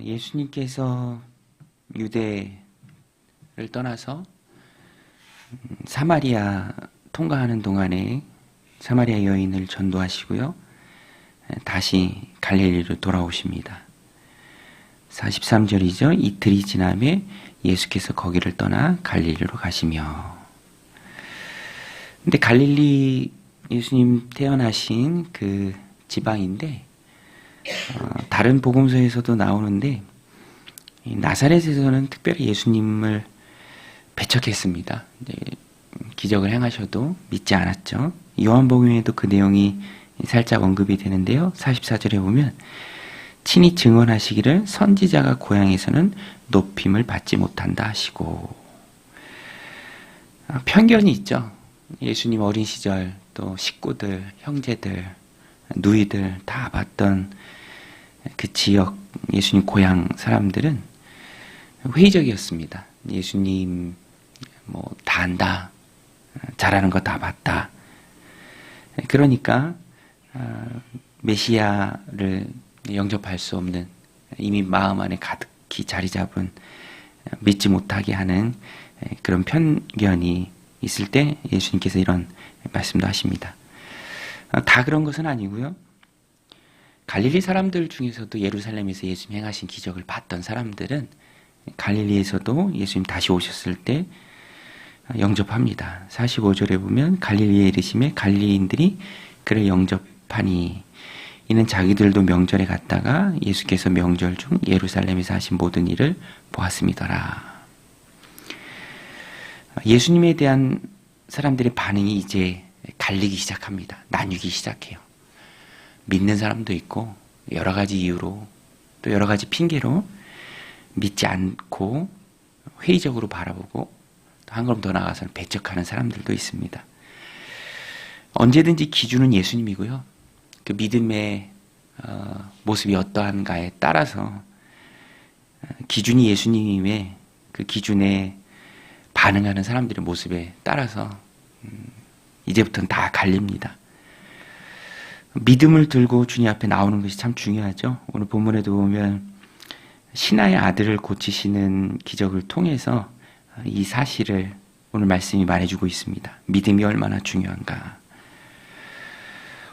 예수님께서 유대를 떠나서 사마리아 통과하는 동안에 사마리아 여인을 전도하시고요. 다시 갈릴리로 돌아오십니다. 43절이죠. 이틀이 지남에 예수께서 거기를 떠나 갈릴리로 가시며. 근데 갈릴리 예수님 태어나신 그 지방인데 다른 복음서에서도 나오는데 나사렛에서는 특별히 예수님을 배척했습니다. 기적을 행하셔도 믿지 않았죠. 요한복음에도 그 내용이 살짝 언급이 되는데요. 44절에 보면 친히 증언하시기를 선지자가 고향에서는 높임을 받지 못한다 하시고, 편견이 있죠. 예수님 어린 시절 또 식구들, 형제들, 누이들 다 봤던 그 지역 예수님 고향 사람들은 회의적이었습니다. 예수님 다 안다, 잘하는 거 다 봤다. 그러니까 메시아를 영접할 수 없는, 이미 마음 안에 가득히 자리 잡은, 믿지 못하게 하는 그런 편견이 있을 때 예수님께서 이런 말씀도 하십니다. 다 그런 것은 아니고요. 갈릴리 사람들 중에서도 예루살렘에서 예수님 행하신 기적을 봤던 사람들은 갈릴리에서도 예수님 다시 오셨을 때 영접합니다. 45절에 보면 갈릴리에 이르심에 갈릴리인들이 그를 영접하니 이는 자기들도 명절에 갔다가 예수께서 명절 중 예루살렘에서 하신 모든 일을 보았음이더라. 예수님에 대한 사람들의 반응이 이제 갈리기 시작합니다. 나뉘기 시작해요. 믿는 사람도 있고 여러 가지 이유로 또 여러 가지 핑계로 믿지 않고 회의적으로 바라보고 또 한 걸음 더 나아가서는 배척하는 사람들도 있습니다. 언제든지 기준은 예수님이고요. 그 믿음의 모습이 어떠한가에 따라서 기준이 예수님의 그 기준에 반응하는 사람들의 모습에 따라서 이제부터는 다 갈립니다. 믿음을 들고 주님 앞에 나오는 것이 참 중요하죠. 오늘 본문에도 보면 신하의 아들을 고치시는 기적을 통해서 이 사실을 오늘 말씀이 말해주고 있습니다. 믿음이 얼마나 중요한가.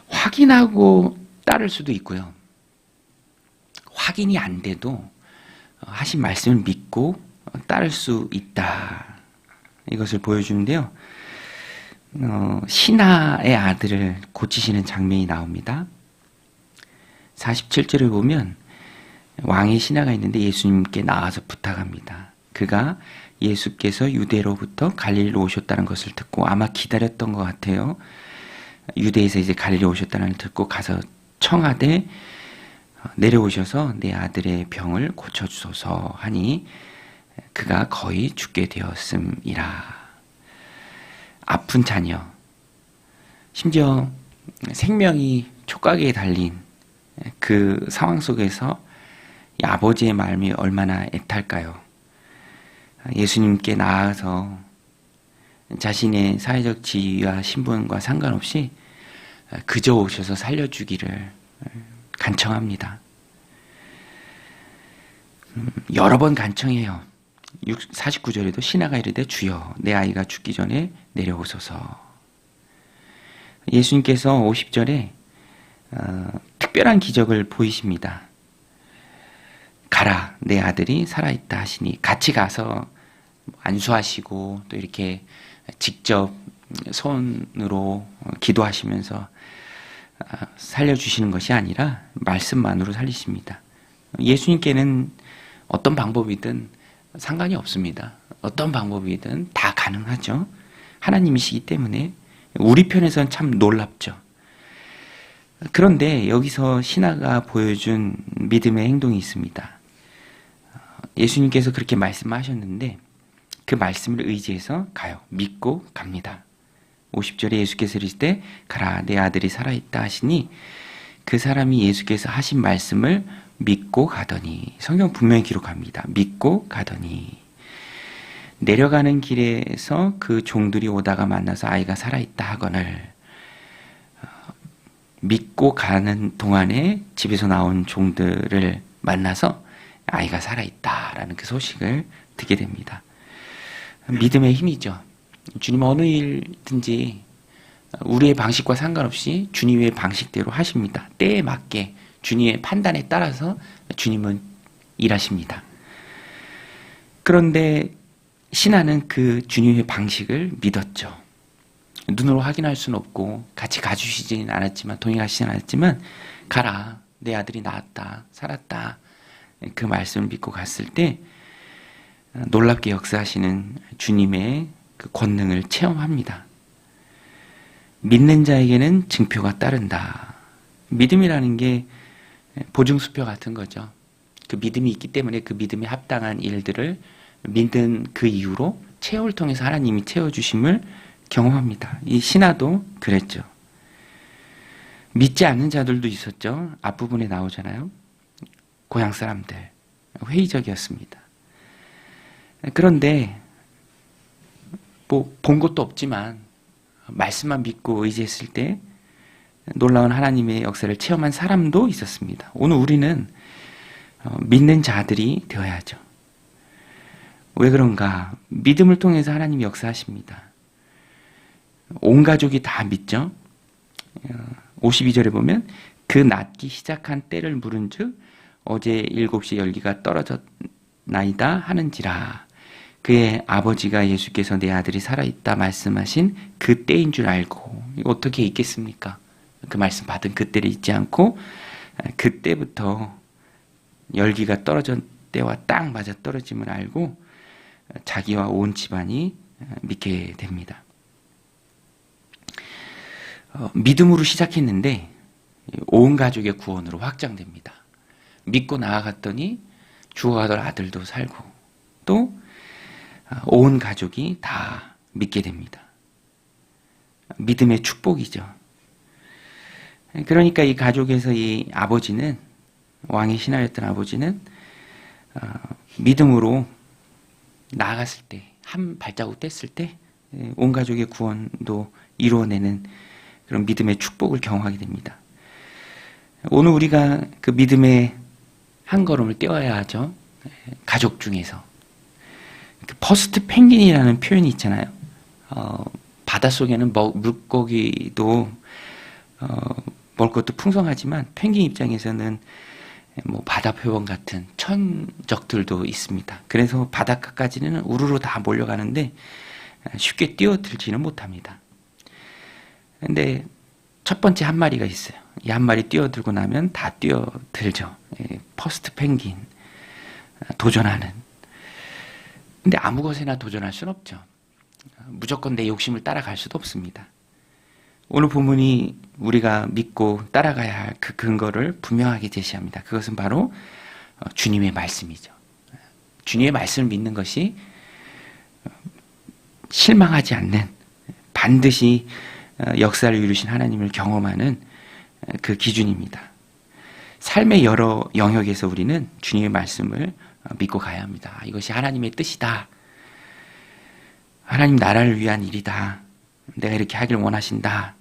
확인하고 따를 수도 있고요. 확인이 안 돼도 하신 말씀을 믿고 따를 수 있다. 이것을 보여주는데요. 신하의 아들을 고치시는 장면이 나옵니다. 47절을 보면 왕의 신하가 있는데 예수님께 나와서 부탁합니다. 그가 예수께서 유대로부터 갈릴리로 오셨다는 것을 듣고 아마 기다렸던 것 같아요. 유대에서 이제 갈릴리 오셨다는 걸 듣고 가서 청하되 내려오셔서 내 아들의 병을 고쳐주소서 하니 그가 거의 죽게 되었음이라. 아픈 자녀, 심지어 생명이 촉각에 달린 그 상황 속에서 이 아버지의 마음이 얼마나 애탈까요? 예수님께 나아가서 자신의 사회적 지위와 신분과 상관없이 그저 오셔서 살려주기를 간청합니다. 여러 번 간청해요. 49절에도 신하가 이르되 주여 내 아이가 죽기 전에 내려오소서. 예수님께서 50절에 특별한 기적을 보이십니다. 가라 내 아들이 살아있다 하시니 같이 가서 안수하시고 또 이렇게 직접 손으로 기도하시면서 살려주시는 것이 아니라 말씀만으로 살리십니다. 예수님께는 어떤 방법이든 상관이 없습니다. 어떤 방법이든 다 가능하죠. 하나님이시기 때문에 우리 편에서는 참 놀랍죠. 그런데 여기서 신하가 보여준 믿음의 행동이 있습니다. 예수님께서 그렇게 말씀하셨는데 그 말씀을 의지해서 가요. 믿고 갑니다. 50절에 예수께서 이르시되 가라 내 아들이 살아있다 하시니 그 사람이 예수께서 하신 말씀을 믿고 가더니, 성경 분명히 기록합니다. 믿고 가더니 내려가는 길에서 그 종들이 오다가 만나서 아이가 살아있다 하거늘 믿고 가는 동안에 집에서 나온 종들을 만나서 아이가 살아있다라는 그 소식을 듣게 됩니다. 믿음의 힘이죠. 주님 어느 일든지 우리의 방식과 상관없이 주님의 방식대로 하십니다. 때에 맞게 주님의 판단에 따라서 주님은 일하십니다. 그런데 신하는 그 주님의 방식을 믿었죠. 눈으로 확인할 수는 없고 같이 가주시지는 않았지만, 동행하시진 않았지만, 가라, 내 아들이 나았다, 살았다, 그 말씀을 믿고 갔을 때 놀랍게 역사하시는 주님의 그 권능을 체험합니다. 믿는 자에게는 증표가 따른다. 믿음이라는 게 보증수표 같은 거죠. 그 믿음이 있기 때문에 그 믿음에 합당한 일들을 믿는 그 이후로 체험을 통해서 하나님이 채워주심을 경험합니다. 이 신하도 그랬죠. 믿지 않는 자들도 있었죠. 앞부분에 나오잖아요. 고향 사람들, 회의적이었습니다. 그런데 뭐 본 것도 없지만 말씀만 믿고 의지했을 때 놀라운 하나님의 역사를 체험한 사람도 있었습니다. 오늘 우리는 믿는 자들이 되어야죠. 왜 그런가? 믿음을 통해서 하나님이 역사하십니다. 온 가족이 다 믿죠. 52절에 보면 그 낫기 시작한 때를 물은즉 어제 7시 열기가 떨어졌나이다 하는지라. 그의 아버지가 예수께서 내 아들이 살아있다 말씀하신 그 때인 줄 알고. 어떻게 있겠습니까? 그 말씀 받은 그때를 잊지 않고 그때부터 열기가 떨어진 때와 딱 맞아 떨어짐을 알고 자기와 온 집안이 믿게 됩니다. 믿음으로 시작했는데 온 가족의 구원으로 확장됩니다. 믿고 나아갔더니 죽어가던 아들도 살고 또 온 가족이 다 믿게 됩니다. 믿음의 축복이죠. 그러니까 이 가족에서 이 아버지는, 왕의 신하였던 아버지는 믿음으로 나아갔을 때, 한 발자국 뗐을 때 온 가족의 구원도 이루어내는 그런 믿음의 축복을 경험하게 됩니다. 오늘 우리가 그 믿음의 한 걸음을 떼어야 하죠. 가족 중에서. 퍼스트 펭귄이라는 표현이 있잖아요. 바닷속에는 물고기도 먹을 것도 풍성하지만 펭귄 입장에서는 뭐 바다 표범 같은 천적들도 있습니다. 그래서 바닷가까지는 우르르 다 몰려가는데 쉽게 뛰어들지는 못합니다. 근데 첫 번째 한 마리가 있어요. 이 한 마리 뛰어들고 나면 다 뛰어들죠. 퍼스트 펭귄, 도전하는. 근데 아무 것에나 도전할 수는 없죠. 무조건 내 욕심을 따라갈 수도 없습니다. 오늘 본문이 우리가 믿고 따라가야 할 그 근거를 분명하게 제시합니다. 그것은 바로 주님의 말씀이죠. 주님의 말씀을 믿는 것이 실망하지 않는, 반드시 역사를 이루신 하나님을 경험하는 그 기준입니다. 삶의 여러 영역에서 우리는 주님의 말씀을 믿고 가야 합니다. 이것이 하나님의 뜻이다. 하나님 나라를 위한 일이다. 내가 이렇게 하길 원하신다.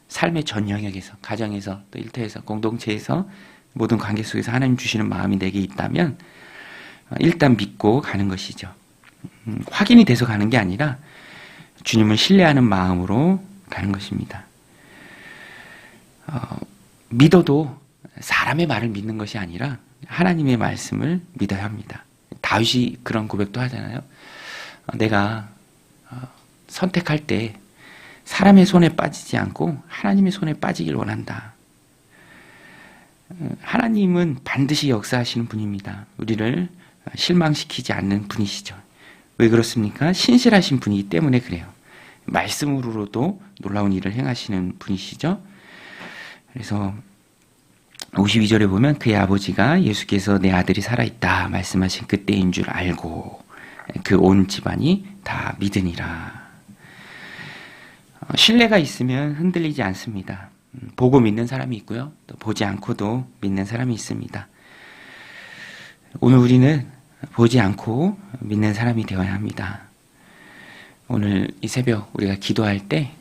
삶의 전 영역에서, 가정에서, 또 일터에서, 공동체에서, 모든 관계 속에서 하나님 주시는 마음이 내게 있다면 일단 믿고 가는 것이죠. 확인이 돼서 가는 게 아니라 주님을 신뢰하는 마음으로 가는 것입니다. 믿어도 사람의 말을 믿는 것이 아니라 하나님의 말씀을 믿어야 합니다. 다윗이 그런 고백도 하잖아요. 내가 선택할 때 사람의 손에 빠지지 않고 하나님의 손에 빠지길 원한다. 하나님은 반드시 역사하시는 분입니다. 우리를 실망시키지 않는 분이시죠. 왜 그렇습니까? 신실하신 분이기 때문에 그래요. 말씀으로도 놀라운 일을 행하시는 분이시죠. 그래서 52절에 보면 그의 아버지가 예수께서 내 아들이 살아있다 말씀하신 그때인 줄 알고 그 온 집안이 다 믿으니라. 신뢰가 있으면 흔들리지 않습니다. 보고 믿는 사람이 있고요. 또 보지 않고도 믿는 사람이 있습니다. 오늘 우리는 보지 않고 믿는 사람이 되어야 합니다. 오늘 이 새벽 우리가 기도할 때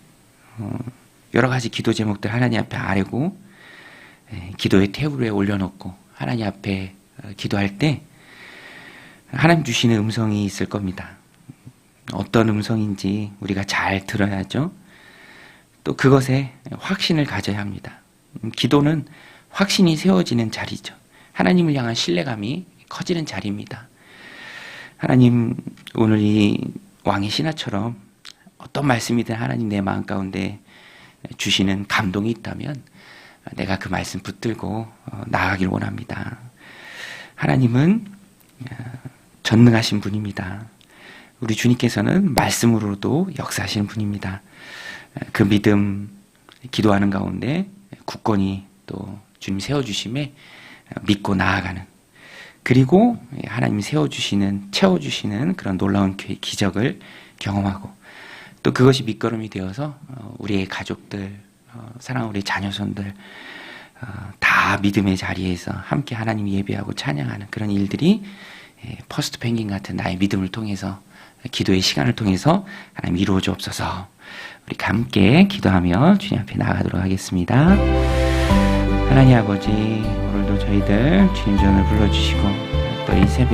여러 가지 기도 제목들 하나님 앞에 아뢰고 기도의 테이블 위에 올려놓고 하나님 앞에 기도할 때 하나님 주시는 음성이 있을 겁니다. 어떤 음성인지 우리가 잘 들어야죠. 또 그것에 확신을 가져야 합니다. 기도는 확신이 세워지는 자리죠. 하나님을 향한 신뢰감이 커지는 자리입니다. 하나님, 오늘 이 왕의 신하처럼 어떤 말씀이든 하나님 내 마음 가운데 주시는 감동이 있다면 내가 그 말씀 붙들고 나아가길 원합니다. 하나님은 전능하신 분입니다. 우리 주님께서는 말씀으로도 역사하시는 분입니다. 그 믿음, 기도하는 가운데 굳건히 또 주님 세워주심에 믿고 나아가는, 그리고 하나님이 세워주시는, 채워주시는 그런 놀라운 기적을 경험하고, 또 그것이 밑거름이 되어서 우리의 가족들, 사랑하는 우리 자녀손들 다 믿음의 자리에서 함께 하나님 예배하고 찬양하는 그런 일들이 퍼스트 펭귄 같은 나의 믿음을 통해서, 기도의 시간을 통해서 하나님 이루어지옵소서. 우리 함께 기도하며 주님 앞에 나가도록 하겠습니다. 하나님 아버지, 오늘도 저희들 주님 전을 불러주시고 또 이 새벽